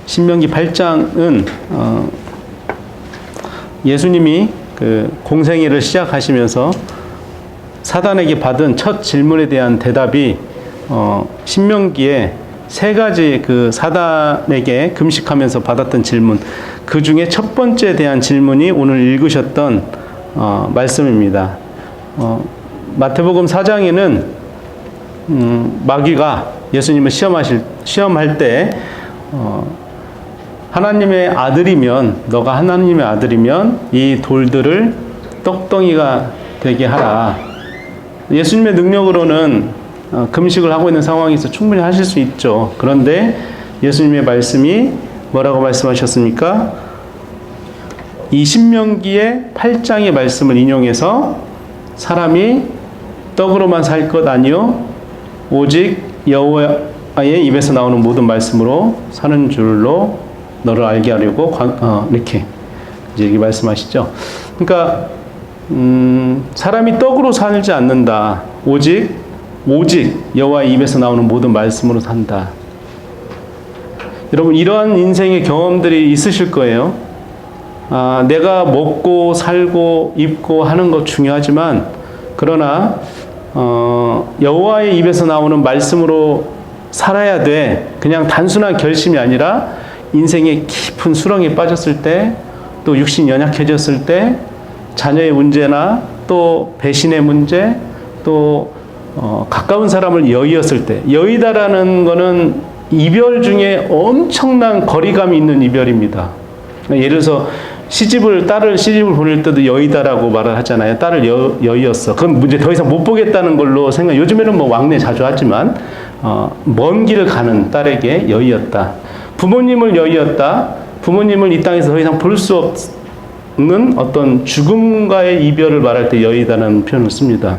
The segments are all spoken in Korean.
신명기 8장은 예수님이 그 공생애를 시작하시면서 사단에게 받은 첫 질문에 대한 대답이 신명기에 세 가지 그 사단에게 금식하면서 받았던 질문, 그 중에 첫 번째에 대한 질문이 오늘 읽으셨던 말씀입니다. 마태복음 4장에는 마귀가 예수님을 시험할 때 하나님의 아들이면, 너가 하나님의 아들이면 이 돌들을 떡덩이가 되게 하라. 예수님의 능력으로는 금식을 하고 있는 상황에서 충분히 하실 수 있죠. 그런데 예수님의 말씀이 뭐라고 말씀하셨습니까? 이 신명기의 8장의 말씀을 인용해서 사람이 떡으로만 살 것 아니요 오직 여호와의 입에서 나오는 모든 말씀으로 사는 줄로 너를 알게 하려고 이렇게 이제 말씀하시죠. 그러니까 사람이 떡으로 살지 않는다. 오직 여호와의 입에서 나오는 모든 말씀으로 산다. 여러분, 이러한 인생의 경험들이 있으실 거예요. 내가 먹고 살고 입고 하는 것 중요하지만, 그러나 여호와의 입에서 나오는 말씀으로 살아야 돼. 그냥 단순한 결심이 아니라 인생의 깊은 수렁에 빠졌을 때, 또 육신이 연약해졌을 때, 자녀의 문제나 또 배신의 문제, 또 가까운 사람을 여의었을 때, 여의다라는 거는 이별 중에 엄청난 거리감이 있는 이별입니다. 예를 들어서 딸을 시집을 보낼 때도 여의다라고 말을 하잖아요. 딸을 여의었어. 그건 문제 더 이상 못 보겠다는 걸로 요즘에는 뭐 왕래 자주 하지만 먼 길을 가는 딸에게 여의었다. 부모님을 여의었다. 부모님을 이 땅에서 더 이상 볼 수 없는 어떤 죽음과의 이별을 말할 때 여의다라는 표현을 씁니다.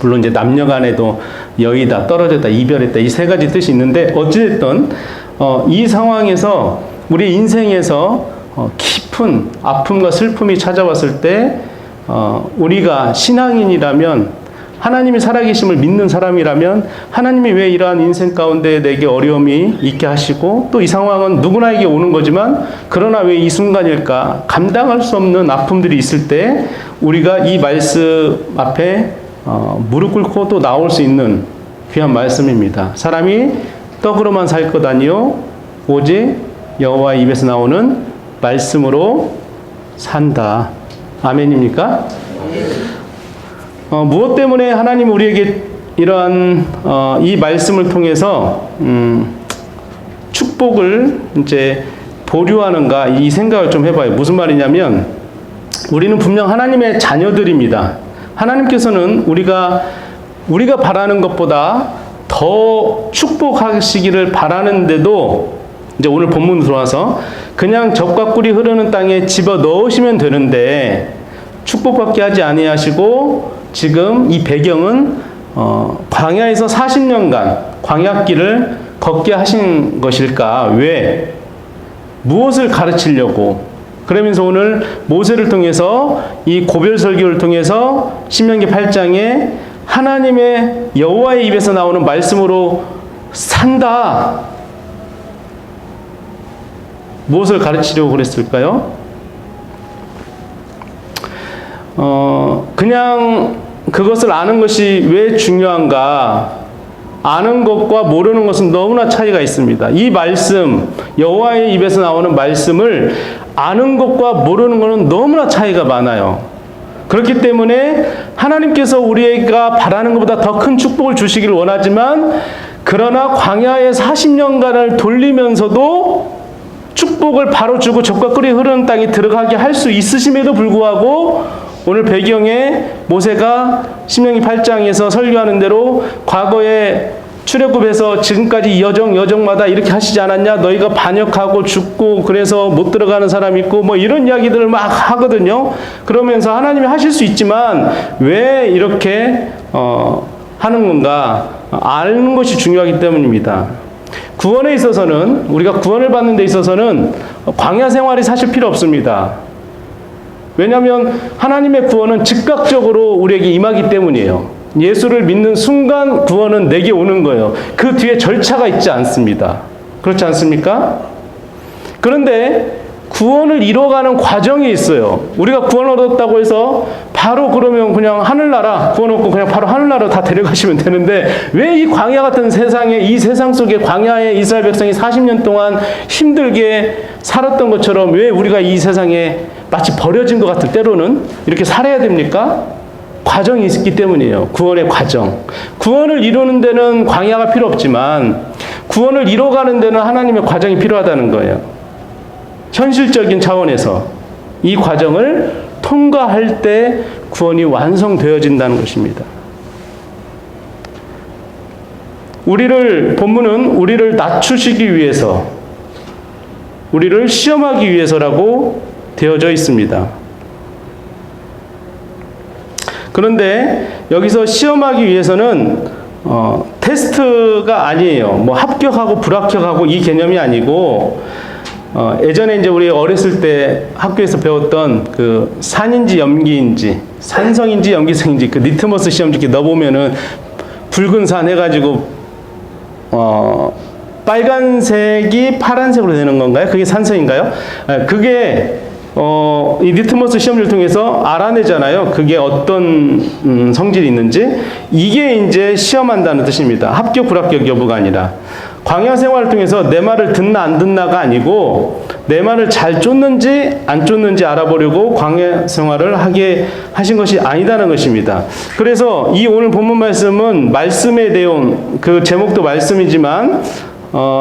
물론 이제 남녀 간에도 여의다, 떨어졌다, 이별했다, 이 세 가지 뜻이 있는데, 어찌됐든 이 상황에서 우리 인생에서 깊은 아픔과 슬픔이 찾아왔을 때 우리가 신앙인이라면, 하나님이 살아계심을 믿는 사람이라면, 하나님이 왜 이러한 인생 가운데 내게 어려움이 있게 하시고, 또 이 상황은 누구나에게 오는 거지만 그러나 왜 이 순간일까, 감당할 수 없는 아픔들이 있을 때 우리가 이 말씀 앞에 무릎 꿇고 또 나올 수 있는 귀한 말씀입니다. 사람이 떡으로만 살 것 아니요 오직 여호와의 입에서 나오는 말씀으로 산다. 아멘입니까? 무엇 때문에 하나님 우리에게 이러한 이 말씀을 통해서 축복을 이제 보류하는가, 이 생각을 좀 해봐요. 무슨 말이냐면, 우리는 분명 하나님의 자녀들입니다. 하나님께서는 우리가 바라는 것보다 더 축복하시기를 바라는데도, 이제 오늘 본문 들어와서 그냥 젖과 꿀이 흐르는 땅에 집어 넣으시면 되는데 축복받게 하지 아니하시고, 지금 이 배경은 광야에서 40년간 광야길을 걷게 하신 것일까? 왜? 무엇을 가르치려고? 그러면서 오늘 모세를 통해서, 이 고별 설교를 통해서 신명기 8장에 하나님의 여호와의 입에서 나오는 말씀으로 산다. 무엇을 가르치려고 그랬을까요? 그냥 그것을 아는 것이 왜 중요한가? 아는 것과 모르는 것은 너무나 차이가 있습니다. 이 말씀, 여호와의 입에서 나오는 말씀을 아는 것과 모르는 것은 너무나 차이가 많아요. 그렇기 때문에 하나님께서 우리가 바라는 것보다 더 큰 축복을 주시기를 원하지만, 그러나 광야의 40년간을 돌리면서도 축복을 바로 주고 젖과 꿀이 흐르는 땅에 들어가게 할 수 있으심에도 불구하고, 오늘 배경에 모세가 신명기 8장에서 설교하는 대로 과거에 출애굽에서 지금까지 여정마다 이렇게 하시지 않았냐? 너희가 반역하고 죽고 그래서 못 들어가는 사람이 있고 뭐 이런 이야기들을 막 하거든요. 그러면서 하나님이 하실 수 있지만 왜 이렇게 하는 건가? 아는 것이 중요하기 때문입니다. 구원에 있어서는, 우리가 구원을 받는 데 있어서는 광야 생활이 사실 필요 없습니다. 왜냐하면 하나님의 구원은 즉각적으로 우리에게 임하기 때문이에요. 예수를 믿는 순간 구원은 내게 오는 거예요. 그 뒤에 절차가 있지 않습니다. 그렇지 않습니까? 그런데 구원을 이뤄가는 과정이 있어요. 우리가 구원을 얻었다고 해서 바로 그러면 그냥 하늘나라 구원 얻고 그냥 바로 하늘나라 다 데려가시면 되는데, 왜 이 광야 같은 세상에, 이 세상 속에 광야에 이스라엘 백성이 40년 동안 힘들게 살았던 것처럼 왜 우리가 이 세상에 마치 버려진 것 같은 때로는 이렇게 살아야 됩니까? 과정이 있기 때문이에요. 구원의 과정. 구원을 이루는 데는 광야가 필요 없지만 구원을 이뤄가는 데는 하나님의 과정이 필요하다는 거예요. 현실적인 차원에서 이 과정을 통과할 때 구원이 완성되어진다는 것입니다. 본문은 우리를 낮추시기 위해서, 우리를 시험하기 위해서라고 되어져 있습니다. 그런데 여기서 시험하기 위해서는 테스트가 아니에요. 뭐 합격하고 불합격하고 이 개념이 아니고, 예전에 이제 우리 어렸을 때 학교에서 배웠던 그 산인지 염기인지, 산성인지 염기성인지 그 리트머스 시험지 이렇게 넣어보면은 붉은 산 해가지고 빨간색이 파란색으로 되는 건가요? 그게 산성인가요? 그게 이 리트머스 시험지를 통해서 알아내잖아요. 그게 어떤 성질이 있는지. 이게 이제 시험한다는 뜻입니다. 합격 불합격 여부가 아니라. 광야 생활을 통해서 내 말을 듣나 안 듣나가 아니고 내 말을 잘 쫓는지 안 쫓는지 알아보려고 광야 생활을 하게 하신 것이 아니다는 것입니다. 그래서 이 오늘 본문 말씀은 말씀의 내용, 그 제목도 말씀이지만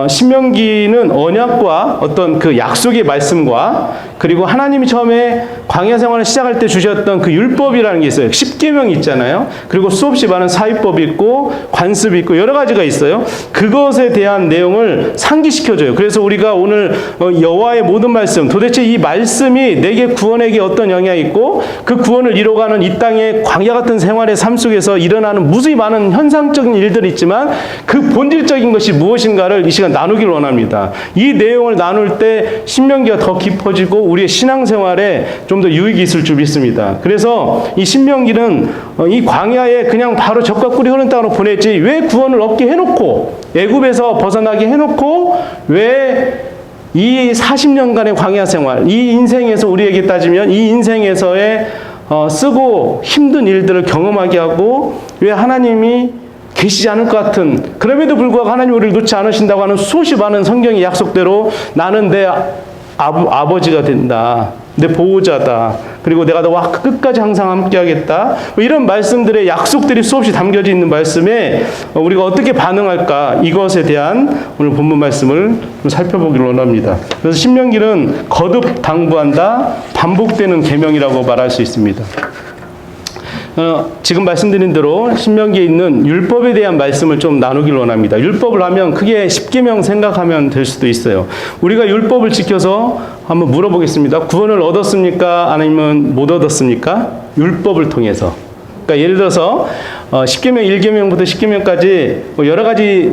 신명기는 언약과 어떤 그 약속의 말씀과, 그리고 하나님이 처음에 광야 생활을 시작할 때 주셨던 그 율법이라는 게 있어요. 십계명이 있잖아요. 그리고 수없이 많은 사위법이 있고 관습이 있고 여러 가지가 있어요. 그것에 대한 내용을 상기시켜줘요. 그래서 우리가 오늘 여호와의 모든 말씀, 도대체 이 말씀이 내게 구원에게 어떤 영향이 있고 그 구원을 이뤄가는 이 땅의 광야 같은 생활의 삶 속에서 일어나는 무수히 많은 현상적인 일들이 있지만 그 본질적인 것이 무엇인가를 이 시간 나누기를 원합니다. 이 내용을 나눌 때 신명기가 더 깊어지고 우리의 신앙생활에 좀 더 유익이 있을 줄 믿습니다. 그래서 이 신명기는 이 광야에 그냥 바로 젖과 꿀이 흐르는 땅으로 보냈지, 왜 구원을 얻게 해놓고 애굽에서 벗어나게 해놓고 왜 이 40년간의 광야 생활, 이 인생에서 우리에게 따지면 이 인생에서의 쓰고 힘든 일들을 경험하게 하고 왜 하나님이 계시지 않을 것 같은, 그럼에도 불구하고 하나님 우리를 놓지 않으신다고 하는 수없이 많은 성경의 약속대로 나는 내 아버지가 된다, 내 보호자다, 그리고 내가 너와 끝까지 항상 함께하겠다, 이런 말씀들의 약속들이 수없이 담겨져 있는 말씀에 우리가 어떻게 반응할까, 이것에 대한 오늘 본문 말씀을 좀 살펴보기를 원합니다. 그래서 신명기는 거듭 당부한다, 반복되는 계명이라고 말할 수 있습니다. 지금 말씀드린 대로 신명기에 있는 율법에 대한 말씀을 좀 나누길 원합니다. 율법을 하면 크게 십계명 생각하면 될 수도 있어요. 우리가 율법을 지켜서 한번 물어보겠습니다. 구원을 얻었습니까? 아니면 못 얻었습니까? 율법을 통해서. 그러니까 예를 들어서 십계명 1계명부터 10계명까지 여러 가지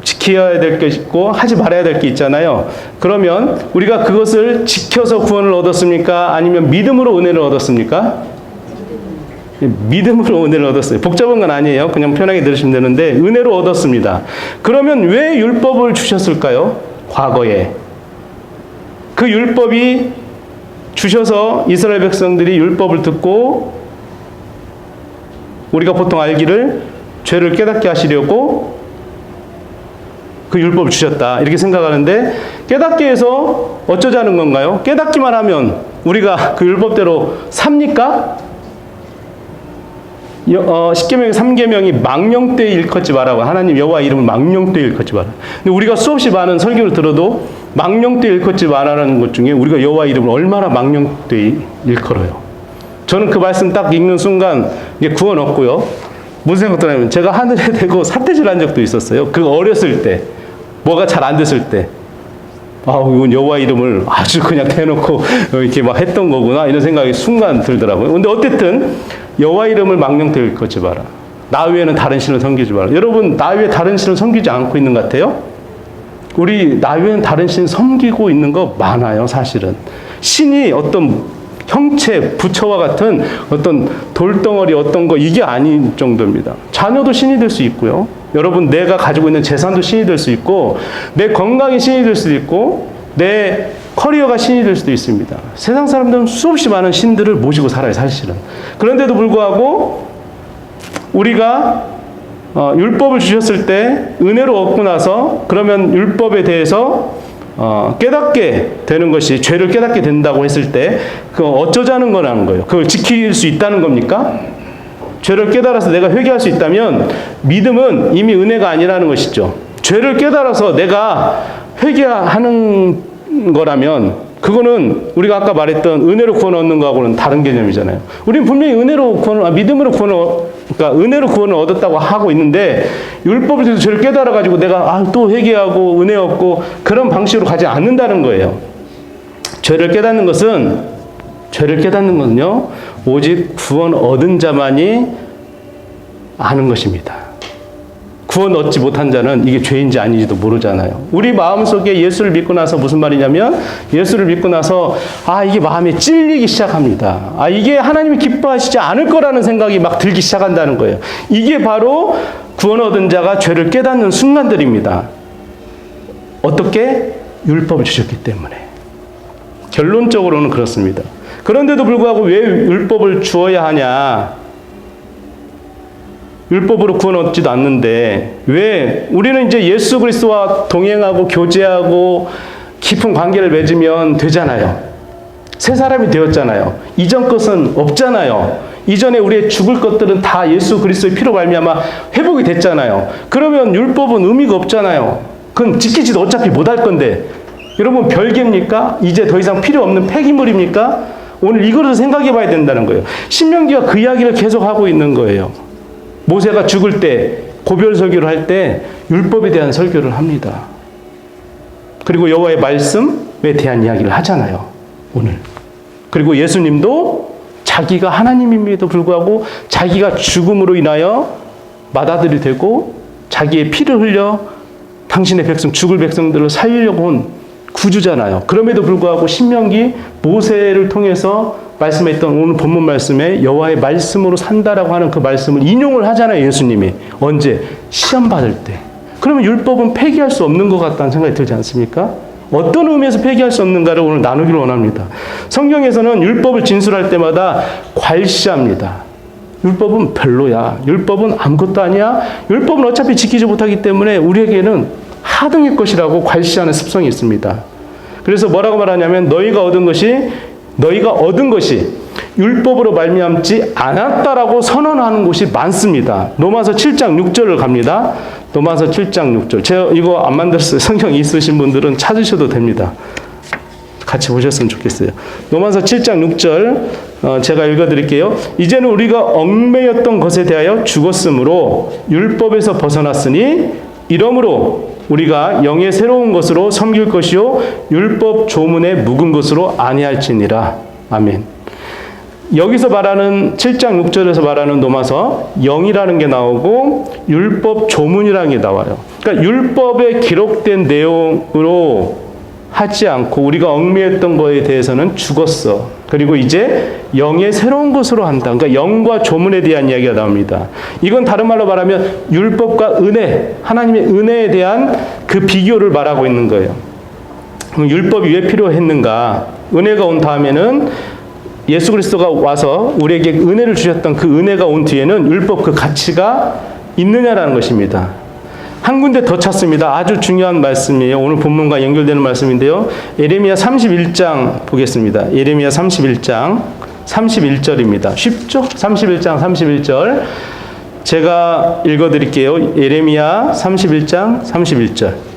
지켜야 될 게 있고 하지 말아야 될 게 있잖아요. 그러면 우리가 그것을 지켜서 구원을 얻었습니까? 아니면 믿음으로 은혜를 얻었습니까? 믿음으로 은혜를 얻었어요. 복잡한 건 아니에요. 그냥 편하게 들으시면 되는데 은혜로 얻었습니다. 그러면 왜 율법을 주셨을까요? 과거에. 그 율법이 주셔서 이스라엘 백성들이 율법을 듣고 우리가 보통 알기를 죄를 깨닫게 하시려고 그 율법을 주셨다, 이렇게 생각하는데 깨닫게 해서 어쩌자는 건가요? 깨닫기만 하면 우리가 그 율법대로 삽니까? 십계명의 3계명이 망령되이 일컫지 말라고, 하나님 여호와 이름을 망령되이 일컫지 마라. 근데 우리가 수없이 많은 설교를 들어도 망령되이 일컫지 말라는 것 중에 우리가 여호와 이름을 얼마나 망령되이 일컬어요. 저는 그 말씀 딱 읽는 순간 이게 구원 없고요. 무슨 생각 드냐면 제가 하늘에 대고 삿대질한 적도 있었어요. 그 어렸을 때 뭐가 잘 안 됐을 때, 이건 여호와 이름을 아주 그냥 대놓고 이렇게 막 했던 거구나, 이런 생각이 순간 들더라고요. 근데 어쨌든 여호와 이름을 망령되이 일컫지 마라. 나 외에는 다른 신을 섬기지 마라. 여러분, 나 외에 다른 신을 섬기지 않고 있는 것 같아요? 우리 나 외에는 다른 신 섬기고 있는 거 많아요, 사실은. 신이 어떤 형체, 부처와 같은 어떤 돌덩어리 어떤 거, 이게 아닌 정도입니다. 자녀도 신이 될 수 있고요. 여러분, 내가 가지고 있는 재산도 신이 될 수 있고, 내 건강이 신이 될 수도 있고, 내 커리어가 신이 될 수도 있습니다. 세상 사람들은 수없이 많은 신들을 모시고 살아요, 사실은. 그런데도 불구하고 우리가 율법을 주셨을 때 은혜로 얻고 나서 그러면 율법에 대해서 깨닫게 되는 것이, 죄를 깨닫게 된다고 했을 때 그 어쩌자는 거라는 거예요. 그걸 지킬 수 있다는 겁니까? 죄를 깨달아서 내가 회개할 수 있다면 믿음은 이미 은혜가 아니라는 것이죠. 죄를 깨달아서 내가 회개하는 거라면 그거는 우리가 아까 말했던 은혜로 구원 얻는 거하고는 다른 개념이잖아요. 우리는 분명히 믿음으로 그러니까 은혜로 구원을 얻었다고 하고 있는데, 율법을 통해서 죄를 깨달아가지고 내가 또 회개하고 은혜 얻고 그런 방식으로 가지 않는다는 거예요. 죄를 깨닫는 것은요, 오직 구원 얻은 자만이 아는 것입니다. 구원 얻지 못한 자는 이게 죄인지 아닌지도 모르잖아요. 우리 마음속에 예수를 믿고 나서 무슨 말이냐면, 예수를 믿고 나서 이게 마음에 찔리기 시작합니다. 이게 하나님이 기뻐하시지 않을 거라는 생각이 막 들기 시작한다는 거예요. 이게 바로 구원 얻은 자가 죄를 깨닫는 순간들입니다. 어떻게? 율법을 주셨기 때문에. 결론적으로는 그렇습니다. 그런데도 불구하고 왜 율법을 주어야 하냐? 율법으로 구원 얻지도 않는데 왜 우리는 이제 예수 그리스도와 동행하고 교제하고 깊은 관계를 맺으면 되잖아요. 새 사람이 되었잖아요. 이전 것은 없잖아요. 이전에 우리의 죽을 것들은 다 예수 그리스도의 피로 말미암아 회복이 됐잖아요. 그러면 율법은 의미가 없잖아요. 그건 지키지도 어차피 못할 건데, 여러분 별개입니까? 이제 더 이상 필요 없는 폐기물입니까? 오늘 이거를 생각해 봐야 된다는 거예요. 신명기가 그 이야기를 계속 하고 있는 거예요. 모세가 죽을 때 고별 설교를 할 때 율법에 대한 설교를 합니다. 그리고 여호와의 말씀에 대한 이야기를 하잖아요, 오늘. 그리고 예수님도 자기가 하나님임에도 불구하고 자기가 죽음으로 인하여 맏아들이 되고 자기의 피를 흘려 당신의 백성, 죽을 백성들을 살리려고 온 구주잖아요. 그럼에도 불구하고 신명기 모세를 통해서 말씀했던 오늘 본문 말씀에 여호와의 말씀으로 산다라고 하는 그 말씀을 인용을 하잖아요, 예수님이. 언제? 시험 받을 때. 그러면 율법은 폐기할 수 없는 것 같다는 생각이 들지 않습니까? 어떤 의미에서 폐기할 수 없는가를 오늘 나누기를 원합니다. 성경에서는 율법을 진술할 때마다 괄시합니다. 율법은 별로야. 율법은 아무것도 아니야. 율법은 어차피 지키지 못하기 때문에 우리에게는 하등의 것이라고 괄시하는 습성이 있습니다. 그래서 뭐라고 말하냐면 너희가 얻은 것이 율법으로 말미암지 않았다라고 선언하는 곳이 많습니다. 로마서 7장 6절을 갑니다. 로마서 7장 6절. 제가 이거 안 만들었어요. 성경 있으신 분들은 찾으셔도 됩니다. 같이 보셨으면 좋겠어요. 로마서 7장 6절 제가 읽어드릴게요. 이제는 우리가 얽매였던 것에 대하여 죽었으므로 율법에서 벗어났으니 이러므로 우리가 영의 새로운 것으로 섬길 것이요 율법 조문에 묵은 것으로 아니할지니라. 아멘. 여기서 말하는 7장 6절에서 말하는 로마서 영이라는 게 나오고 율법 조문이라는 게 나와요. 그러니까 율법에 기록된 내용으로 하지 않고 우리가 얽매였던 거에 대해서는 죽었어. 그리고 이제 영의 새로운 것으로 한다. 그러니까 영과 조문에 대한 이야기가 나옵니다. 이건 다른 말로 말하면 율법과 은혜, 하나님의 은혜에 대한 그 비교를 말하고 있는 거예요. 그럼 율법이 왜 필요했는가? 은혜가 온 다음에는 예수 그리스도가 와서 우리에게 은혜를 주셨던 그 은혜가 온 뒤에는 율법 그 가치가 있느냐라는 것입니다. 한 군데 더 찾습니다. 아주 중요한 말씀이에요. 오늘 본문과 연결되는 말씀인데요. 예레미야 31장 보겠습니다. 예레미야 31장 31절입니다. 쉽죠? 31장 31절. 제가 읽어드릴게요. 예레미야 31장 31절.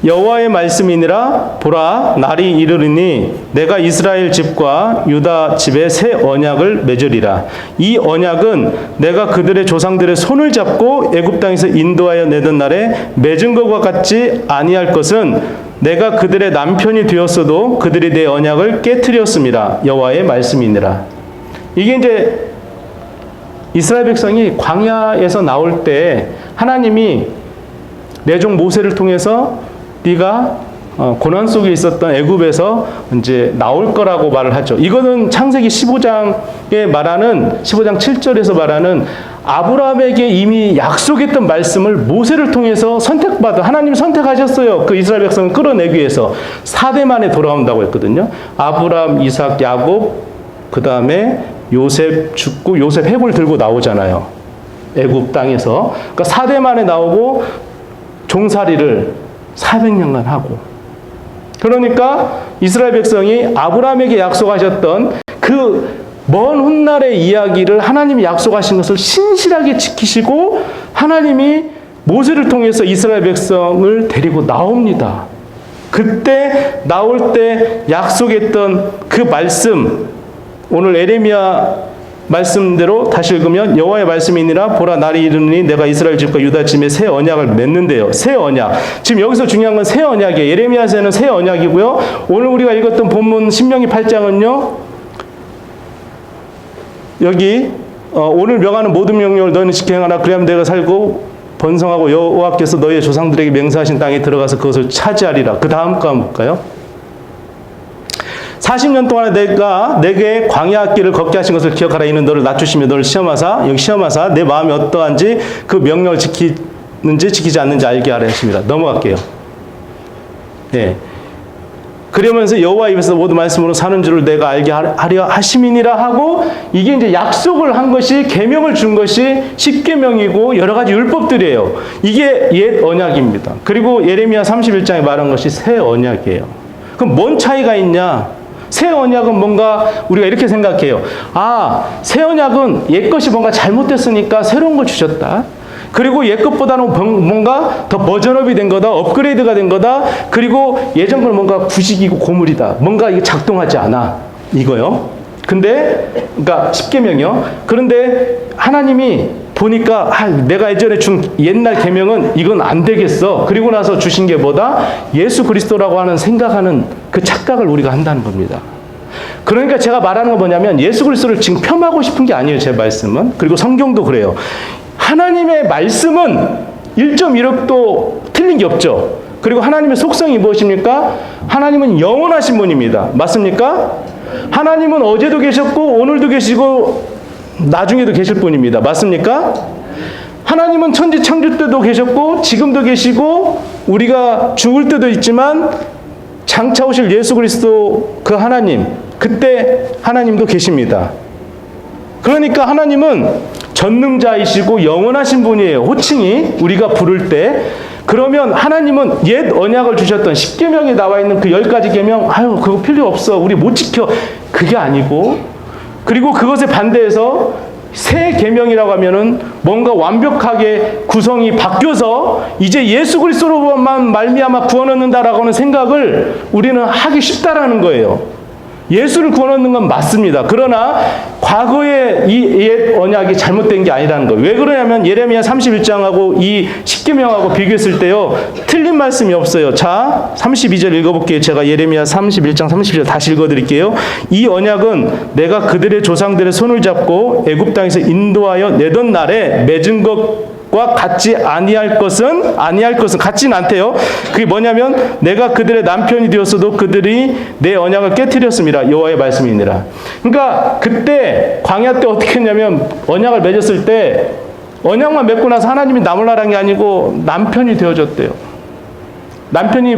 여호와의 말씀이니라. 보라, 날이 이르리니 내가 이스라엘 집과 유다 집에 새 언약을 맺으리라. 이 언약은 내가 그들의 조상들의 손을 잡고 애굽 땅에서 인도하여 내던 날에 맺은 것과 같지 아니할 것은 내가 그들의 남편이 되었어도 그들이 내 언약을 깨트렸습니다. 여호와의 말씀이니라. 이게 이제 이스라엘 백성이 광야에서 나올 때 하나님이 내 종 모세를 통해서 네가 고난 속에 있었던 애굽에서 이제 나올 거라고 말을 하죠. 이거는 창세기 15장에 말하는 15장 7절에서 말하는 아브라함에게 이미 약속했던 말씀을 모세를 통해서 선택받아 하나님 선택하셨어요. 그 이스라엘 백성을 끌어내기 위해서 4대 만에 돌아온다고 했거든요. 아브라함, 이삭, 야곱, 그 다음에 요셉 죽고 요셉 해골 들고 나오잖아요. 애굽 땅에서. 그러니까 4대 만에 나오고 종살이를 400년간 하고. 그러니까 이스라엘 백성이 아브라함에게 약속하셨던 그 먼 훗날의 이야기를 하나님이 약속하신 것을 신실하게 지키시고 하나님이 모세를 통해서 이스라엘 백성을 데리고 나옵니다. 그때 나올 때 약속했던 그 말씀, 오늘 에레미야 말씀대로 다시 읽으면 여호와의 말씀이 있니라 보라 날이 이르니 내가 이스라엘 집과 유다 집에 새 언약을 맺는데요. 새 언약. 지금 여기서 중요한 건 새 언약이에요. 예레미야서는 새 언약이고요. 오늘 우리가 읽었던 본문 신명기 8장은요. 여기 오늘 명하는 모든 명령을 너희는 지켜 행하라. 그리하면 내가 살고 번성하고 여호와께서 너희의 조상들에게 맹세하신 땅에 들어가서 그것을 차지하리라. 그 다음 거 한번 볼까요? 40년 동안에 내가 내게 광야 길을 걷게 하신 것을 기억하라. 이는 너를 낮추시며 너를 시험하사 여기 시험하사 내 마음이 어떠한지 그 명령을 지키는지 지키지 않는지 알게 하라 하십니다. 넘어갈게요. 네. 그러면서 여호와 입에서 모든 말씀으로 사는 줄을 내가 알게 하려 하심이니라 하고 이게 이제 약속을 한 것이 계명을 준 것이 십계명이고 여러 가지 율법들이에요. 이게 옛 언약입니다. 그리고 예레미야 31장에 말한 것이 새 언약이에요. 그럼 뭔 차이가 있냐? 새 언약은 뭔가 우리가 이렇게 생각해요. 새 언약은 옛 것이 뭔가 잘못됐으니까 새로운 걸 주셨다. 그리고 옛 것보다는 뭔가 더 버전업이 된 거다, 업그레이드가 된 거다. 그리고 예전 건 뭔가 구식이고 고물이다. 뭔가 이게 작동하지 않아. 이거요. 근데 그러니까 십계명이요. 그런데 하나님이 보니까 내가 예전에 준 옛날 계명은 이건 안 되겠어. 그리고 나서 주신 게 뭐다? 예수 그리스도라고 하는 생각하는 그 착각을 우리가 한다는 겁니다. 그러니까 제가 말하는 건 뭐냐면 예수 그리스도를 지금 폄하하고 싶은 게 아니에요. 제 말씀은. 그리고 성경도 그래요. 하나님의 말씀은 1.1억도 틀린 게 없죠. 그리고 하나님의 속성이 무엇입니까? 하나님은 영원하신 분입니다. 맞습니까? 하나님은 어제도 계셨고 오늘도 계시고 나중에도 계실 분입니다. 맞습니까? 하나님은 천지 창조 때도 계셨고 지금도 계시고 우리가 죽을 때도 있지만 장차 오실 예수 그리스도 그 하나님, 그때 하나님도 계십니다. 그러니까 하나님은 전능자이시고 영원하신 분이에요. 호칭이 우리가 부를 때. 그러면 하나님은 옛 언약을 주셨던 십계명에 나와 있는 그 10가지 계명 그거 필요 없어. 우리 못 지켜. 그게 아니고 그리고 그것에 반대해서 새 계명이라고 하면은 뭔가 완벽하게 구성이 바뀌어서 이제 예수 그리스도로만 말미암아 구원 얻는다라고 하는 생각을 우리는 하기 쉽다라는 거예요. 예수를 구원 얻는 건 맞습니다. 그러나 과거의 이 옛 언약이 잘못된 게 아니라는 거예요. 왜 그러냐면 예레미야 31장하고 이 십계명하고 비교했을 때요. 틀린 말씀이 없어요. 자, 32절 읽어볼게요. 제가 예레미야 31장 32절 다시 읽어드릴게요. 이 언약은 내가 그들의 조상들의 손을 잡고 애굽 땅에서 인도하여 내던 날에 맺은 것과 같지 아니할 것은 같지는 않대요. 그게 뭐냐면 내가 그들의 남편이 되었어도 그들이 내 언약을 깨트렸습니다. 여호와의 말씀이니라. 그러니까 그때 광야 때 어떻게 했냐면 언약을 맺었을 때 언약만 맺고 나서 하나님이 나몰라란 게 아니고 남편이 되어줬대요. 남편이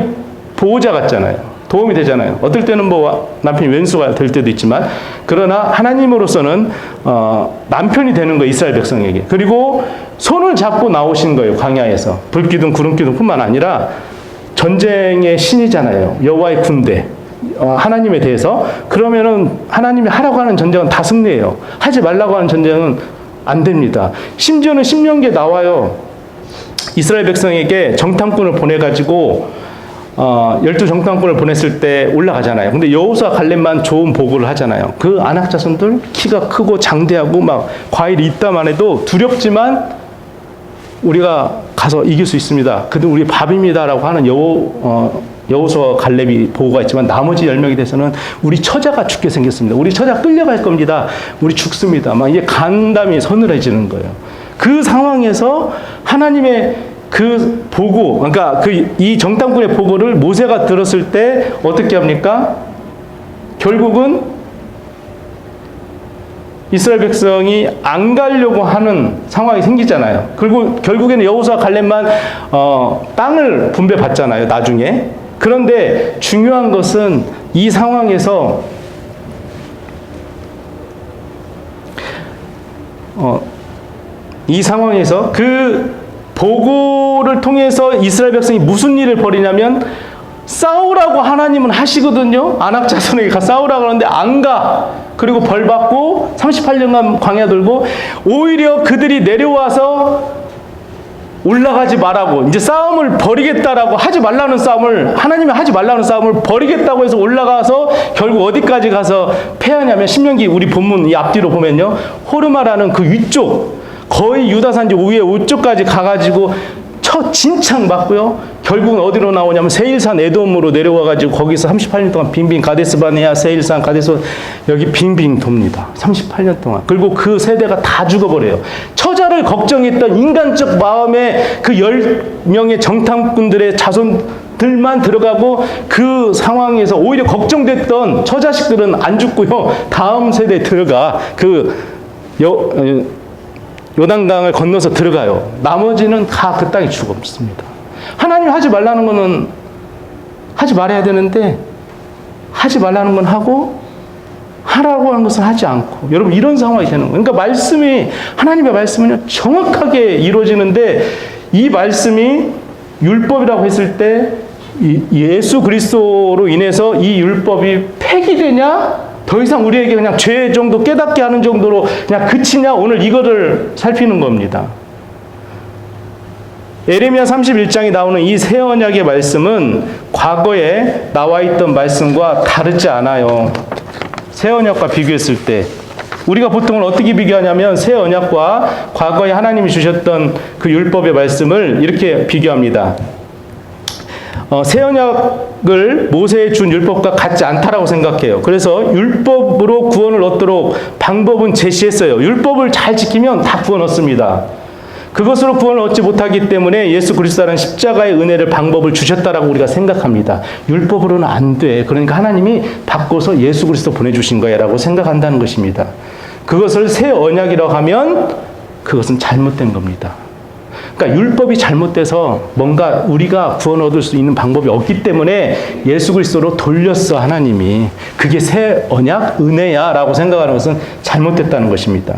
보호자 같잖아요. 도움이 되잖아요. 어떨 때는 뭐 남편이 왼수가 될 때도 있지만 그러나 하나님으로서는 남편이 되는 거예요. 이스라엘 백성에게. 그리고 손을 잡고 나오신 거예요. 광야에서. 불기둥 구름기둥 뿐만 아니라 전쟁의 신이잖아요. 여호와의 군대. 하나님에 대해서. 그러면은 하나님이 하라고 하는 전쟁은 다 승리해요. 하지 말라고 하는 전쟁은 안 됩니다. 심지어는 신명기에 나와요. 이스라엘 백성에게 정탐꾼을 보내가지고 12정탐꾼을 보냈을 때 올라가잖아요. 근데 여호수아 갈렙만 좋은 보고를 하잖아요. 그 아낙 자손들 키가 크고 장대하고 막 과일이 있다만 해도 두렵지만 우리가 가서 이길 수 있습니다. 그들 우리 밥입니다라고 하는 여호수아 갈렙이 보고가 있지만 나머지 10명에 대해서는 우리 처자가 죽게 생겼습니다. 우리 처자 끌려갈 겁니다. 우리 죽습니다. 막 이게 간담이 서늘해지는 거예요. 그 상황에서 하나님의 그 보고, 그러니까 이 정탐꾼의 보고를 모세가 들었을 때 어떻게 합니까? 결국은 이스라엘 백성이 안 가려고 하는 상황이 생기잖아요. 그리고 결국에는 여호수아 갈렙만 땅을 분배받잖아요, 나중에. 그런데 중요한 것은 이 상황에서 그 보고를 통해서 이스라엘 백성이 무슨 일을 벌이냐면 싸우라고 하나님은 하시거든요. 아낙 자손에게 싸우라고 하는데 안 가. 그리고 벌 받고 38년간 광야 돌고 오히려 그들이 내려와서 올라가지 말라고 이제 싸움을 벌이겠다라고 하지 말라는 싸움을 하나님이 하지 말라는 싸움을 벌이겠다고 해서 올라가서 결국 어디까지 가서 패하냐면 신명기 우리 본문 이 앞뒤로 보면요. 호르마라는 그 위쪽 거의 유다산지 위에 우쪽까지 가가지고 진창 맞고요. 결국은 어디로 나오냐면 세일산 에돔으로 내려와가지고 거기서 38년 동안 빙빙 가데스바네아 세일산 가데스 여기 빙빙 돕니다. 38년 동안. 그리고 그 세대가 다 죽어버려요. 처자를 걱정했던 인간적 마음에 그 10명의 정탐꾼들의 자손들만 들어가고 그 상황에서 오히려 걱정됐던 처자식들은 안 죽고요. 다음 세대에 들어가 요단강을 건너서 들어가요. 나머지는 다 그 땅에 죽었습니다. 하나님 하지 말라는 거는 하지 말아야 되는데 하지 말라는 건 하고 하라고 하는 것은 하지 않고 여러분 이런 상황이 되는 거예요. 그러니까 하나님의 말씀은요 정확하게 이루어지는데 이 말씀이 율법이라고 했을 때 예수 그리스도로 인해서 이 율법이 폐기되냐? 더 이상 우리에게 그냥 죄 정도 깨닫게 하는 정도로 그냥 그치냐? 오늘 이거를 살피는 겁니다. 예레미야 31장에 나오는 이 새 언약의 말씀은 과거에 나와 있던 말씀과 다르지 않아요. 새 언약과 비교했을 때 우리가 보통은 어떻게 비교하냐면 새 언약과 과거에 하나님이 주셨던 그 율법의 말씀을 이렇게 비교합니다. 새 언약을 모세에 준 율법과 같지 않다라고 생각해요. 그래서 율법으로 구원을 얻도록 방법은 제시했어요. 율법을 잘 지키면 다 구원 얻습니다. 그것으로 구원을 얻지 못하기 때문에 예수 그리스도라는 십자가의 은혜를 방법을 주셨다라고 우리가 생각합니다. 율법으로는 안 돼. 그러니까 하나님이 바꿔서 예수 그리스도 보내주신 거야라고 생각한다는 것입니다. 그것을 새 언약이라고 하면 그것은 잘못된 겁니다. 그러니까 율법이 잘못돼서 뭔가 우리가 구원 얻을 수 있는 방법이 없기 때문에 예수 그리스도로 돌렸어 하나님이. 그게 새 언약 은혜야 라고 생각하는 것은 잘못됐다는 것입니다.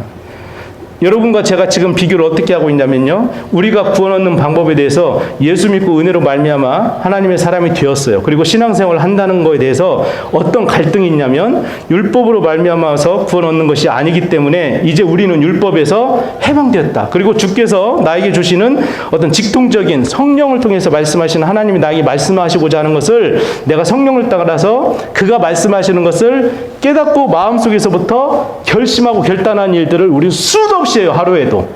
여러분과 제가 지금 비교를 어떻게 하고 있냐면요. 우리가 구원 얻는 방법에 대해서 예수 믿고 은혜로 말미암아 하나님의 사람이 되었어요. 그리고 신앙생활을 한다는 것에 대해서 어떤 갈등이 있냐면 율법으로 말미암아서 구원 얻는 것이 아니기 때문에 이제 우리는 율법에서 해방되었다. 그리고 주께서 나에게 주시는 어떤 직통적인 성령을 통해서 말씀하시는 하나님이 나에게 말씀하시고자 하는 것을 내가 성령을 따라서 그가 말씀하시는 것을 깨닫고 마음속에서부터 결심하고 결단한 일들을 우리 수도 없이 해요. 하루에도.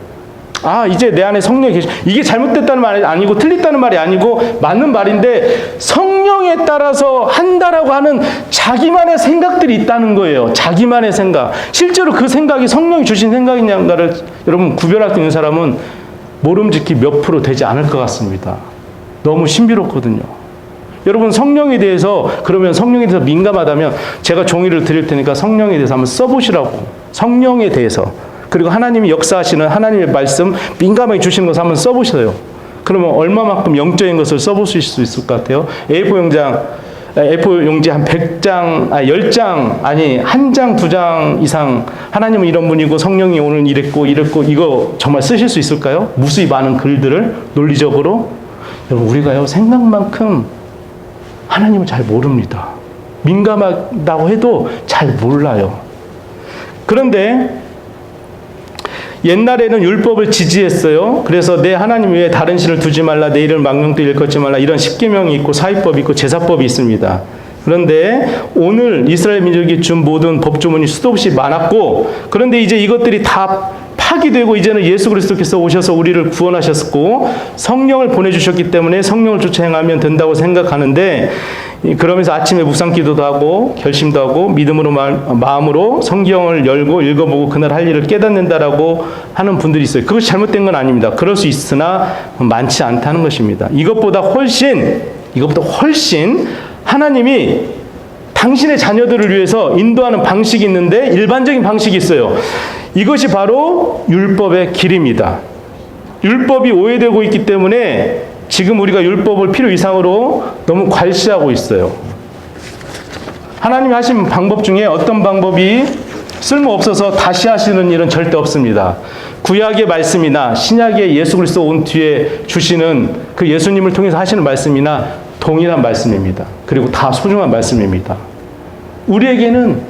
이제 내 안에 성령이 계시. 이게 잘못됐다는 말이 아니고 틀렸다는 말이 아니고 맞는 말인데 성령에 따라서 한다라고 하는 자기만의 생각들이 있다는 거예요. 자기만의 생각. 실제로 그 생각이 성령이 주신 생각이냐를 여러분 구별할 수 있는 사람은 모름지기 몇 프로 되지 않을 것 같습니다. 너무 신비롭거든요. 여러분 성령에 대해서 그러면 성령에 대해서 민감하다면 제가 종이를 드릴 테니까 성령에 대해서 한번 써보시라고. 성령에 대해서. 그리고 하나님이 역사하시는 하나님의 말씀 민감하게 주시는 것을 한번 써보셔요. 그러면 얼마만큼 영적인 것을 써보실 수 있을 것 같아요? A4 용지 한 100장, 10장, 아니, 1장, 2장 이상 하나님은 이런 분이고 성령이 오늘 이랬고 이거 정말 쓰실 수 있을까요? 무수히 많은 글들을 논리적으로. 여러분 우리가요 생각만큼 하나님을 잘 모릅니다. 민감하다고 해도 잘 몰라요. 그런데 옛날에는 율법을 지지했어요. 그래서 내 하나님 외에 다른 신을 두지 말라, 내 이름을 망령되이 일컫지 말라, 이런 십계명이 있고 사위법이 있고 제사법이 있습니다. 그런데 오늘 이스라엘 민족이 준 모든 법조문이 수도 없이 많았고, 그런데 이제 이것들이 다 파기되고 이제는 예수 그리스도께서 오셔서 우리를 구원하셨고 성령을 보내주셨기 때문에 성령을 쫓아 행하면 된다고 생각하는데, 그러면서 아침에 묵상 기도도 하고 결심도 하고 믿음으로 마음으로 성경을 열고 읽어보고 그날 할 일을 깨닫는다라고 하는 분들이 있어요. 그것이 잘못된 건 아닙니다. 그럴 수 있으나 많지 않다는 것입니다. 이것보다 훨씬 하나님이 당신의 자녀들을 위해서 인도하는 방식이 있는데 일반적인 방식이 있어요. 이것이 바로 율법의 길입니다. 율법이 오해되고 있기 때문에 지금 우리가 율법을 필요 이상으로 너무 괄시하고 있어요. 하나님이 하신 방법 중에 어떤 방법이 쓸모없어서 다시 하시는 일은 절대 없습니다. 구약의 말씀이나 신약의 예수 그리스도 온 뒤에 주시는 그 예수님을 통해서 하시는 말씀이나 동일한 말씀입니다. 그리고 다 소중한 말씀입니다. 우리에게는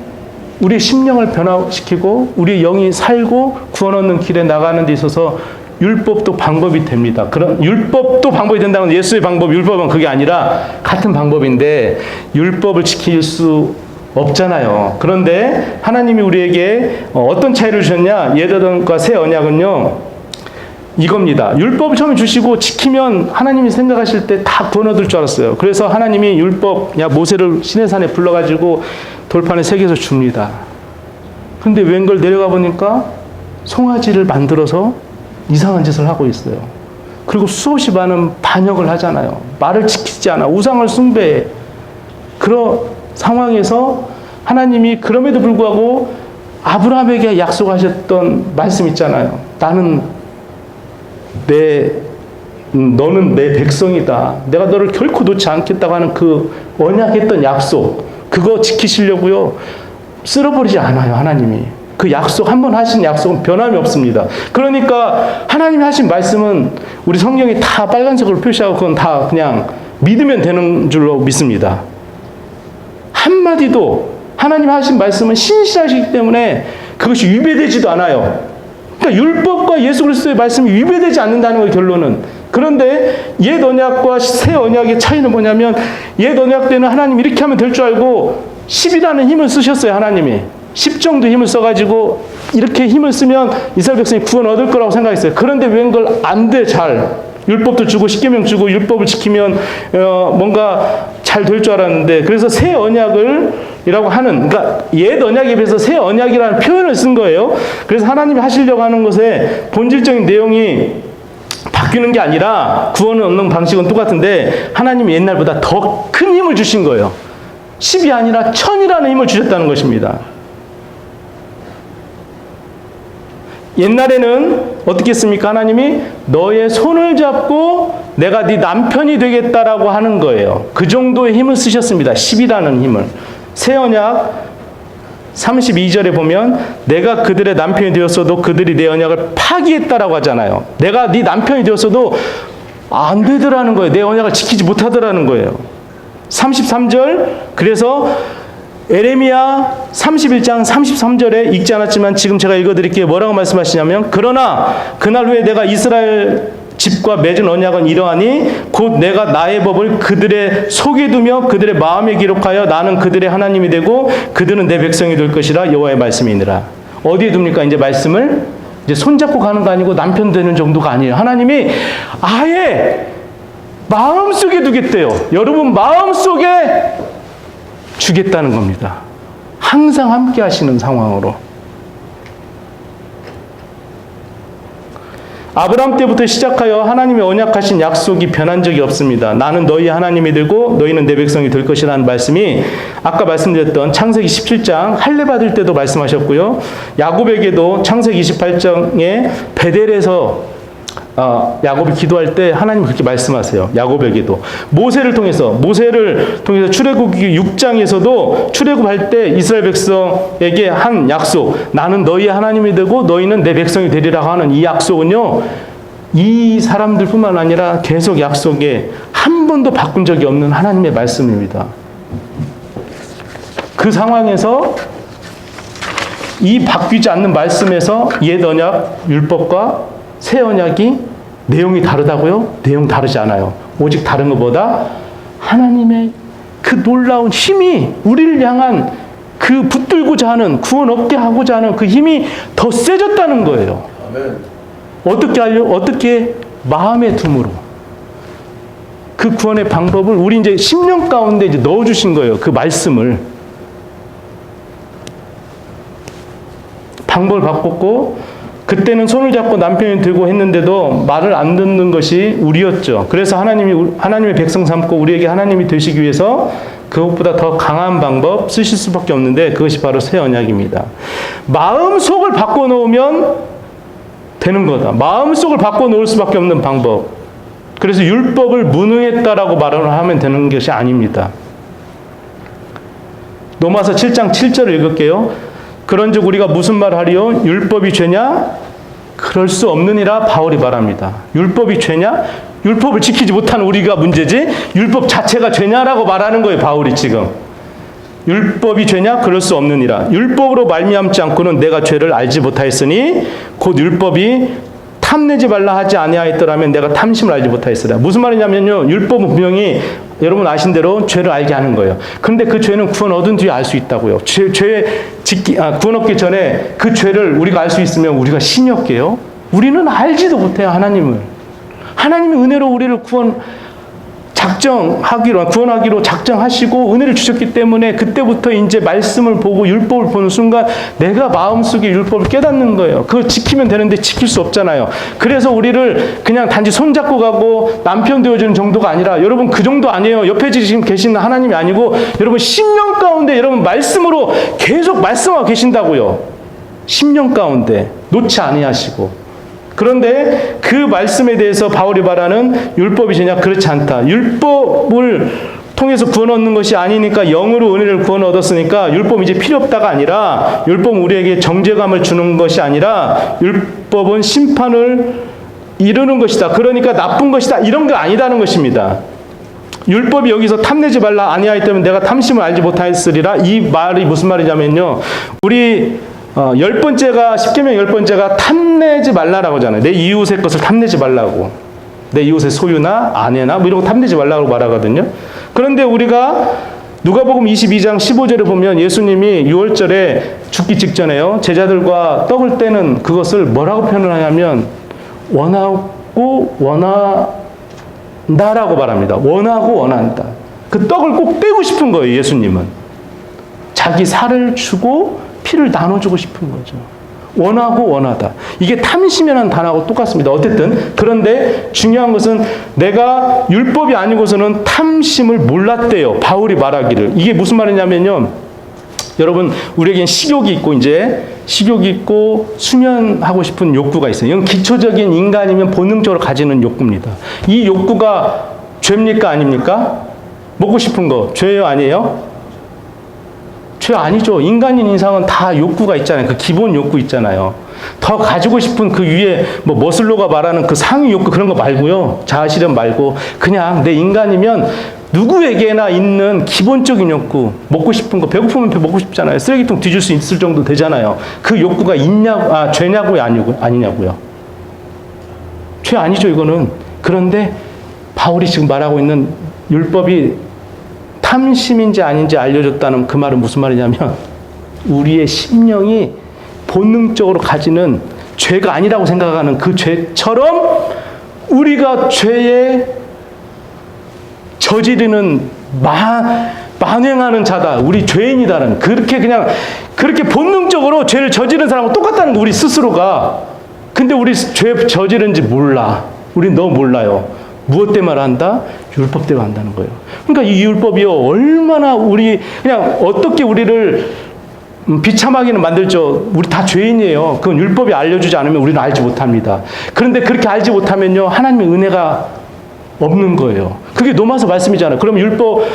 우리의 심령을 변화시키고 우리의 영이 살고 구원 얻는 길에 나가는 데 있어서 율법도 방법이 됩니다. 그런 율법도 방법이 된다는 예수의 방법, 율법은 그게 아니라 같은 방법인데 율법을 지킬 수 없잖아요. 그런데 하나님이 우리에게 어떤 차이를 주셨냐? 예전과 새 언약은요, 이겁니다. 율법을 처음에 주시고 지키면 하나님이 생각하실 때 다 구원 얻을 줄 알았어요. 그래서 하나님이 율법, 모세를 시내산에 불러가지고 돌판에 새겨서 줍니다. 근데 웬걸 내려가 보니까 송아지를 만들어서 이상한 짓을 하고 있어요. 그리고 수없이 많은 반역을 하잖아요. 말을 지키지 않아. 우상을 숭배해. 그런 상황에서 하나님이 그럼에도 불구하고 아브라함에게 약속하셨던 말씀 있잖아요. 너는 내 백성이다. 내가 너를 결코 놓지 않겠다고 하는 그 언약했던 약속, 그거 지키시려고요. 쓸어버리지 않아요, 하나님이. 그 약속, 한 번 하신 약속은 변함이 없습니다. 그러니까 하나님이 하신 말씀은 우리 성경이 다 빨간색으로 표시하고 그건 다 그냥 믿으면 되는 줄로 믿습니다. 한마디도 하나님 하신 말씀은 신실하시기 때문에 그것이 위배되지도 않아요. 그러니까 율법과 예수 그리스도의 말씀이 위배되지 않는다는 거예요, 결론은. 그런데 옛 언약과 새 언약의 차이는 뭐냐면 옛 언약 때는 하나님 이렇게 하면 될 줄 알고 10이라는 힘을 쓰셨어요, 하나님이. 10 정도 힘을 써가지고 이렇게 힘을 쓰면 이스라엘 백성이 구원 얻을 거라고 생각했어요. 그런데 웬걸 안 돼, 잘. 율법도 주고 십계명 주고 율법을 지키면 뭔가 잘 될 줄 알았는데, 그래서 새 언약이라고 하는, 그러니까 옛 언약에 비해서 새 언약이라는 표현을 쓴 거예요. 그래서 하나님이 하시려고 하는 것에 본질적인 내용이 바뀌는 게 아니라 구원을 얻는 방식은 똑같은데 하나님이 옛날보다 더 큰 힘을 주신 거예요. 10이 아니라 1000이라는 힘을 주셨다는 것입니다. 옛날에는 어떻게 했습니까? 하나님이 너의 손을 잡고 내가 네 남편이 되겠다라고 하는 거예요. 그 정도의 힘을 쓰셨습니다. 10이라는 힘을. 새 언약 32절에 보면 내가 그들의 남편이 되었어도 그들이 내 언약을 파기했다라고 하잖아요. 내가 네 남편이 되었어도 안 되더라는 거예요. 내 언약을 지키지 못하더라는 거예요. 33절, 그래서 에레미야 31장 33절에 읽지 않았지만 지금 제가 읽어드릴게요. 뭐라고 말씀하시냐면, 그러나 그날 후에 내가 이스라엘 집과 맺은 언약은 이러하니 곧 내가 나의 법을 그들의 속에 두며 그들의 마음에 기록하여 나는 그들의 하나님이 되고 그들은 내 백성이 될 것이라 여호와의 말씀이니라. 어디에 둡니까? 이제 말씀을 이제 손잡고 가는 거 아니고 남편 되는 정도가 아니에요. 하나님이 아예 마음속에 두겠대요. 여러분 마음속에 주겠다는 겁니다. 항상 함께 하시는 상황으로. 아브라함 때부터 시작하여 하나님의 언약하신 약속이 변한 적이 없습니다. 나는 너희 하나님이 되고 너희는 내 백성이 될 것이라는 말씀이 아까 말씀드렸던 창세기 17장 할례 받을 때도 말씀하셨고요. 야곱에게도 창세기 28장에 베델에서 야곱이 기도할 때 하나님 그렇게 말씀하세요. 야곱에게도. 모세를 통해서 출애굽기 6장에서도 출애굽할 때 이스라엘 백성에게 한 약속, 나는 너희 하나님이 되고 너희는 내 백성이 되리라고 하는 이 약속은요, 이 사람들뿐만 아니라 계속 약속에 한 번도 바꾼 적이 없는 하나님의 말씀입니다. 그 상황에서 이 바뀌지 않는 말씀에서 옛 언약 율법과 새 언약이 내용이 다르다고요? 내용 다르지 않아요. 오직 다른 것보다 하나님의 그 놀라운 힘이 우리를 향한 그 붙들고자 하는, 구원 얻게 하고자 하는 그 힘이 더 세졌다는 거예요. 아멘. 어떻게? 마음의 둠으로. 그 구원의 방법을 우리 이제 10년 가운데 이제 넣어주신 거예요. 그 말씀을. 방법을 바꿨고, 그때는 손을 잡고 남편이 들고 했는데도 말을 안 듣는 것이 우리였죠. 그래서 하나님의 백성 삼고 우리에게 하나님이 되시기 위해서 그것보다 더 강한 방법 쓰실 수밖에 없는데 그것이 바로 새 언약입니다. 마음속을 바꿔놓으면 되는 거다. 마음속을 바꿔놓을 수밖에 없는 방법. 그래서 율법을 무능했다라고 말을 하면 되는 것이 아닙니다. 로마서 7장 7절을 읽을게요. 그런즉 우리가 무슨 말을 하리요? 율법이 죄냐? 그럴 수 없느니라 바울이 말합니다. 율법이 죄냐? 율법을 지키지 못하는 우리가 문제지 율법 자체가 죄냐라고 말하는 거예요. 바울이 지금. 율법이 죄냐? 그럴 수 없느니라. 율법으로 말미암지 않고는 내가 죄를 알지 못하였으니 곧 율법이 탐내지 말라 하지 아니하였더라면 내가 탐심을 알지 못하였으리라. 무슨 말이냐면요. 율법은 분명히 여러분 아신 대로 죄를 알게 하는 거예요. 그런데 그 죄는 구원 얻은 뒤에 알 수 있다고요. 구원 얻기 전에 그 죄를 우리가 알 수 있으면 우리가 신이 없게요. 우리는 알지도 못해요. 하나님을. 하나님이 은혜로 우리를 구원하기로 작정하시고 은혜를 주셨기 때문에 그때부터 이제 말씀을 보고 율법을 보는 순간 내가 마음속에 율법을 깨닫는 거예요. 그거 지키면 되는데 지킬 수 없잖아요. 그래서 우리를 그냥 단지 손잡고 가고 남편 되어주는 정도가 아니라 여러분 그 정도 아니에요. 옆에 지금 계시는 하나님이 아니고 여러분 10년 가운데 여러분 말씀으로 계속 말씀하고 계신다고요. 10년 가운데 놓지 아니하시고. 그런데 그 말씀에 대해서 바울이 말하는 율법이 죄냐? 그렇지 않다. 율법을 통해서 구원 얻는 것이 아니니까 영으로 은혜를 구원 얻었으니까 율법 이제 필요 없다가 아니라 율법은 우리에게 정죄감을 주는 것이 아니라 율법은 심판을 이루는 것이다. 그러니까 나쁜 것이다. 이런 게 아니다는 것입니다. 율법이 여기서 탐내지 말라 아니하였다면 내가 탐심을 알지 못하였으리라. 이 말이 무슨 말이냐면요. 우리 10번째가 10계명 10번째가 탐내지 말라라고 하잖아요. 내 이웃의 것을 탐내지 말라고. 내 이웃의 소유나 아내나 뭐 이런 거 탐내지 말라고 말하거든요. 그런데 우리가 누가복음 22장 15절에 보면 예수님이 6월절에 죽기 직전에요. 제자들과 떡을 떼는 그것을 뭐라고 표현을 하냐면 원하고 원한다라고 말합니다. 원하고 원한다. 그 떡을 꼭 떼고 싶은 거예요. 예수님은. 자기 살을 주고 피를 나눠주고 싶은 거죠. 원하고 원하다. 이게 탐심이라는 단어하고 똑같습니다. 어쨌든 그런데 중요한 것은 내가 율법이 아니고서는 탐심을 몰랐대요. 바울이 말하기를. 이게 무슨 말이냐면요. 여러분 우리에겐 식욕이 있고 이제 식욕이 있고 수면하고 싶은 욕구가 있어요. 이건 기초적인 인간이면 본능적으로 가지는 욕구입니다. 이 욕구가 죄입니까 아닙니까? 먹고 싶은 거 죄예요 아니에요? 죄 아니죠. 인간인 이상은 다 욕구가 있잖아요. 그 기본 욕구 있잖아요. 더 가지고 싶은 그 위에 뭐 머슬로가 말하는 그 상위 욕구 그런 거 말고요. 자아실현 말고 그냥 내 인간이면 누구에게나 있는 기본적인 욕구. 먹고 싶은 거 배고프면 먹고 싶잖아요. 쓰레기통 뒤질 수 있을 정도 되잖아요. 그 욕구가 죄냐고요 아니냐고요. 죄 아니죠 이거는. 그런데 바울이 지금 말하고 있는 율법이 탐심인지 아닌지 알려줬다는 그 말은 무슨 말이냐면 우리의 심령이 본능적으로 가지는 죄가 아니라고 생각하는 그 죄처럼 우리가 죄에 저지르는 만행하는 자다. 우리 죄인이다는 그렇게 본능적으로 죄를 저지른 사람하고 똑같다는 거 우리 스스로가. 근데 우리 죄 저지른지 몰라. 우린 너무 몰라요. 무엇 때문에 한다? 율법 때문에 한다는 거예요. 그러니까 이 율법이요, 얼마나 그냥 어떻게 우리를 비참하게는 만들죠. 우리 다 죄인이에요. 그건 율법이 알려주지 않으면 우리는 알지 못합니다. 그런데 그렇게 알지 못하면요, 하나님의 은혜가 없는 거예요. 그게 로마서 말씀이잖아요. 그럼 율법,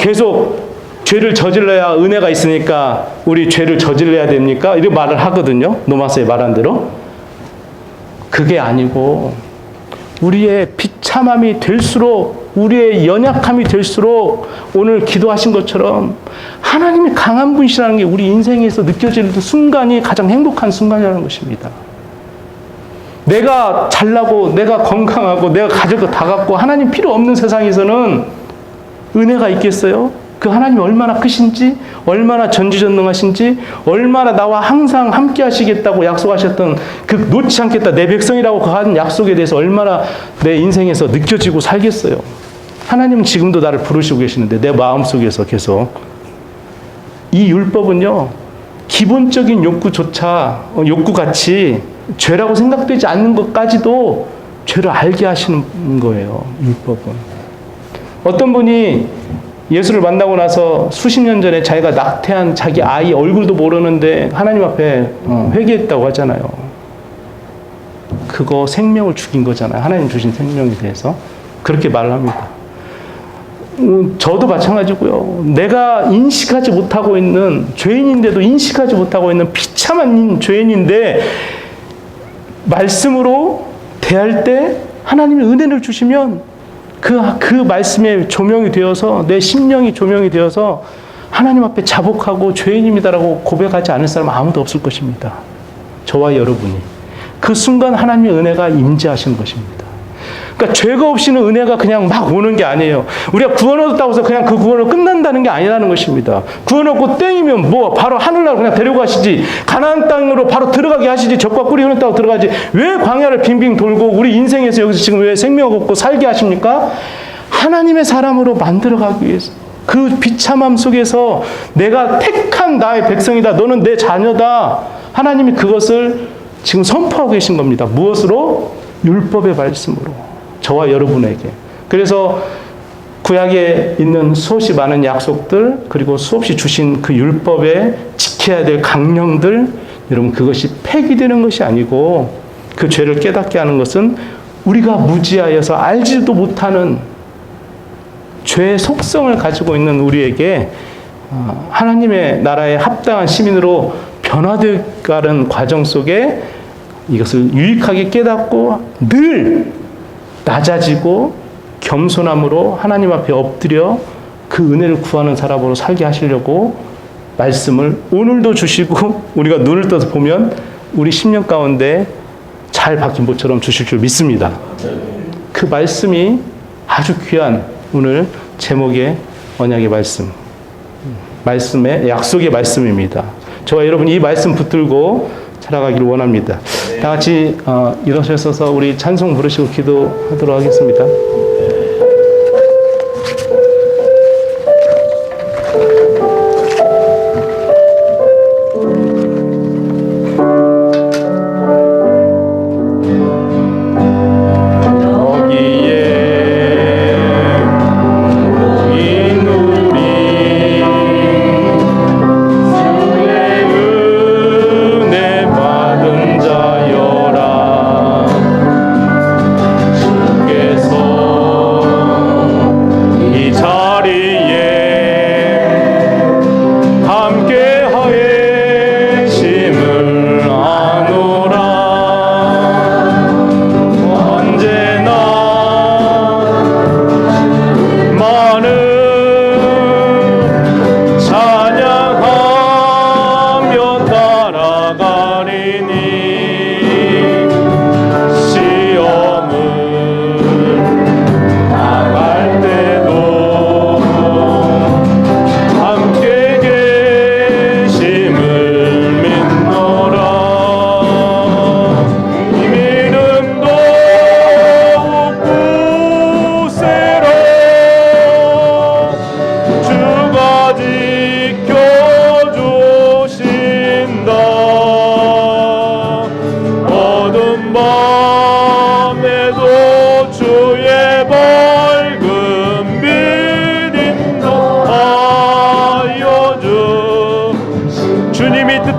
계속 죄를 저질러야 은혜가 있으니까 우리 죄를 저질러야 됩니까? 이렇게 말을 하거든요. 로마서에 말한 대로. 그게 아니고, 우리의 비참함이 될수록, 우리의 연약함이 될수록 오늘 기도하신 것처럼 하나님이 강한 분이시라는 게 우리 인생에서 느껴지는 순간이 가장 행복한 순간이라는 것입니다. 내가 잘나고 내가 건강하고 내가 가질 거 다 갖고 하나님 필요 없는 세상에서는 은혜가 있겠어요? 그 하나님이 얼마나 크신지, 얼마나 전지전능하신지, 얼마나 나와 항상 함께 하시겠다고 약속하셨던 그 놓지 않겠다, 내 백성이라고 한 약속에 대해서 얼마나 내 인생에서 느껴지고 살겠어요. 하나님은 지금도 나를 부르시고 계시는데 내 마음속에서 계속. 이 율법은요, 기본적인 욕구같이 죄라고 생각되지 않는 것까지도 죄를 알게 하시는 거예요. 율법은. 어떤 분이 예수를 만나고 나서 수십 년 전에 자기가 낙태한 자기 아이 얼굴도 모르는데 하나님 앞에 회개했다고 하잖아요. 그거 생명을 죽인 거잖아요. 하나님 주신 생명에 대해서. 그렇게 말을 합니다. 저도 마찬가지고요. 내가 인식하지 못하고 있는, 죄인인데도 인식하지 못하고 있는 비참한 죄인인데 말씀으로 대할 때 하나님이 은혜를 주시면 그 말씀에 조명이 되어서 내 심령이 조명이 되어서 하나님 앞에 자복하고 죄인입니다라고 고백하지 않을 사람 아무도 없을 것입니다. 저와 여러분이. 그 순간 하나님의 은혜가 임재하시는 것입니다. 그러니까 죄가 없이는 은혜가 그냥 막 오는 게 아니에요. 우리가 구원 얻었다고 해서 그냥 그 구원으로 끝난다는 게 아니라는 것입니다. 구원 얻고 땡이면 뭐 바로 하늘나라로 그냥 데려가시지, 가나안 땅으로 바로 들어가게 하시지, 젖과 꿀이 흐르는 땅으로 들어가지, 왜 광야를 빙빙 돌고 우리 인생에서 여기서 지금 왜 생명 없고 살게 하십니까? 하나님의 사람으로 만들어가기 위해서. 그 비참함 속에서 내가 택한 나의 백성이다, 너는 내 자녀다, 하나님이 그것을 지금 선포하고 계신 겁니다. 무엇으로? 율법의 말씀으로. 저와 여러분에게. 그래서 구약에 있는 수없이 많은 약속들, 그리고 수없이 주신 그 율법에 지켜야 될 강령들, 여러분 그것이 폐기되는 것이 아니고 그 죄를 깨닫게 하는 것은 우리가 무지하여서 알지도 못하는 죄의 속성을 가지고 있는 우리에게 하나님의 나라에 합당한 시민으로 변화되가는 과정 속에 이것을 유익하게 깨닫고 늘 낮아지고 겸손함으로 하나님 앞에 엎드려 그 은혜를 구하는 사람으로 살게 하시려고 말씀을 오늘도 주시고 우리가 눈을 떠서 보면 우리 10년 가운데 잘 박힌 것처럼 주실 줄 믿습니다. 그 말씀이 아주 귀한 오늘 제목의 언약의 말씀의 약속의 말씀입니다. 저와 여러분 이 말씀 붙들고 살아가기를 원합니다. 다 같이 일어서셔서 우리 찬송 부르시고 기도하도록 하겠습니다.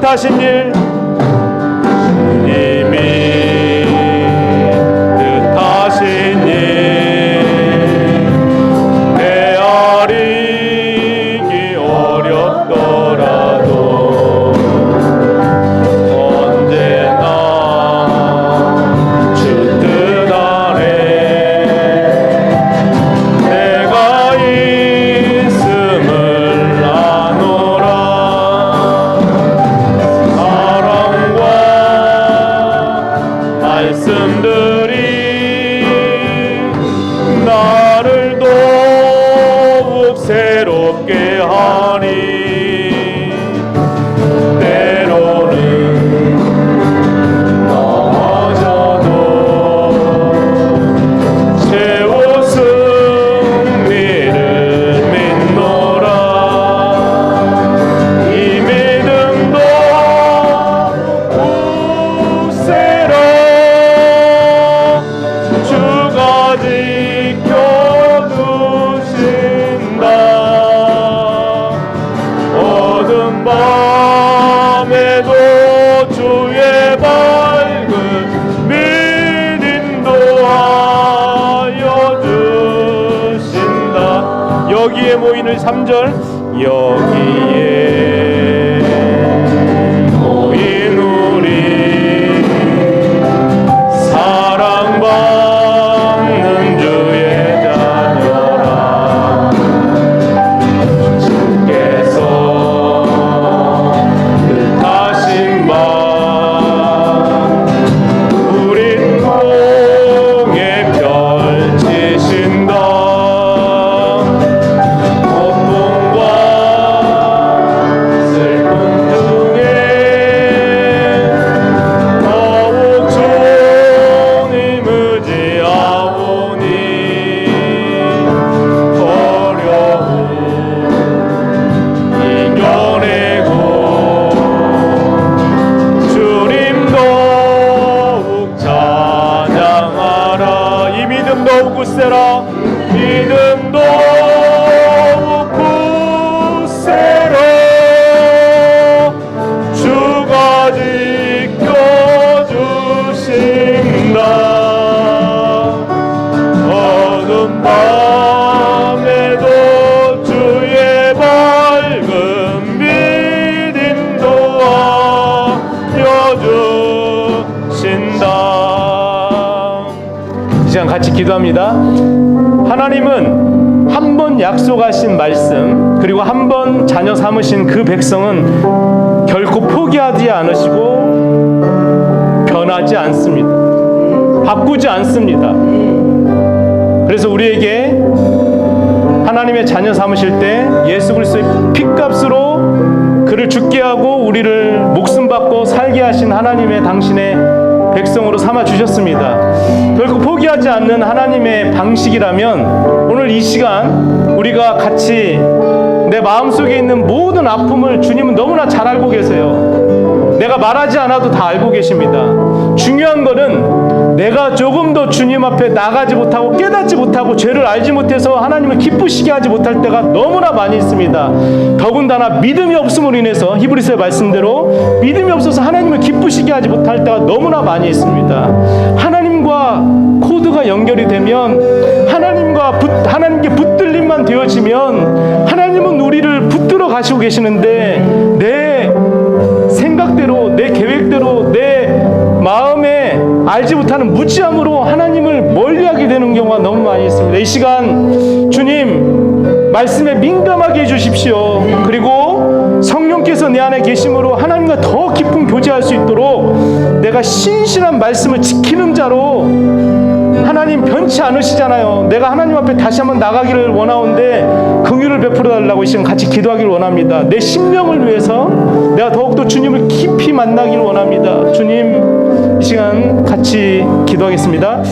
뜻하신 일, 주님이 뜻하신 일 헤아리기 어렵더라도 언제나 주 뜻 아래 내가 있음을 아노라. 말씀들이 나를 더욱 새롭게 하니 때로는 넘어져도 최후 승리를 믿노라. 이 믿음도 우세 여기에 모이는 3절 여기에 모인 우리 사랑받는 주의 자녀라 주께서 뜻하신 바 우린 공에 펼치신다 고통과 슬픔 중에 더욱 주님 의지하오니 어려움 이겨내고 주님 더욱 찬양하라 이 믿음 더욱 굳세라 믿음 더욱 굳세라 주가 지켜주신다 어둠 밤에도 주의 밝은 믿음 도와주신다. 이 시간 같이 기도합니다. 하나님은 한 번 약속하신 말씀 그리고 한 번 자녀 삼으신 그 백성은 결코 포기하지 않으시고 변하지 않습니다. 바꾸지 않습니다. 그래서 우리에게 하나님의 자녀 삼으실 때 예수 그리스도의 핏값으로 그를 죽게 하고 우리를 목숨 받고 살게 하신 하나님의 당신의 백성으로 삼아 주셨습니다. 결코 포기하지 않는 하나님의 방식이라면 오늘 이 시간 우리가 같이 내 마음속에 있는 모든 아픔을 주님은 너무나 잘 알고 계세요. 내가 말하지 않아도 다 알고 계십니다. 중요한 거는 내가 조금 더 주님 앞에 나가지 못하고 깨닫지 못하고 죄를 알지 못해서 하나님을 기쁘시게 하지 못할 때가 너무나 많이 있습니다. 더군다나 믿음이 없음으로 인해서 히브리서의 말씀대로 믿음이 없어서 하나님을 기쁘시게 하지 못할 때가 너무나 많이 있습니다. 하나님과 코드가 연결이 되면 하나님께 붙들림만 되어지면 하나님은 우리를 붙들어 가시고 계시는데 내 생각대로 내 계획대로 내 마음에 알지 못하는 무지함으로 하나님을 멀리하게 되는 경우가 너무 많이 있습니다. 이 시간 주님 말씀에 민감하게 해주십시오. 그리고 성령께서 내 안에 계심으로 하나님과 더 깊은 교제할 수 있도록 내가 신실한 말씀을 지키는 자로 하나님 변치 않으시잖아요. 내가 하나님 앞에 다시 한번 나가기를 원하오는데 긍휼을 베풀어 달라고 이 시간 같이 기도하기를 원합니다. 내 심령을 위해서 내가 더욱더 주님을 깊이 만나기를 원합니다. 주님 이 시간 같이 기도하겠습니다.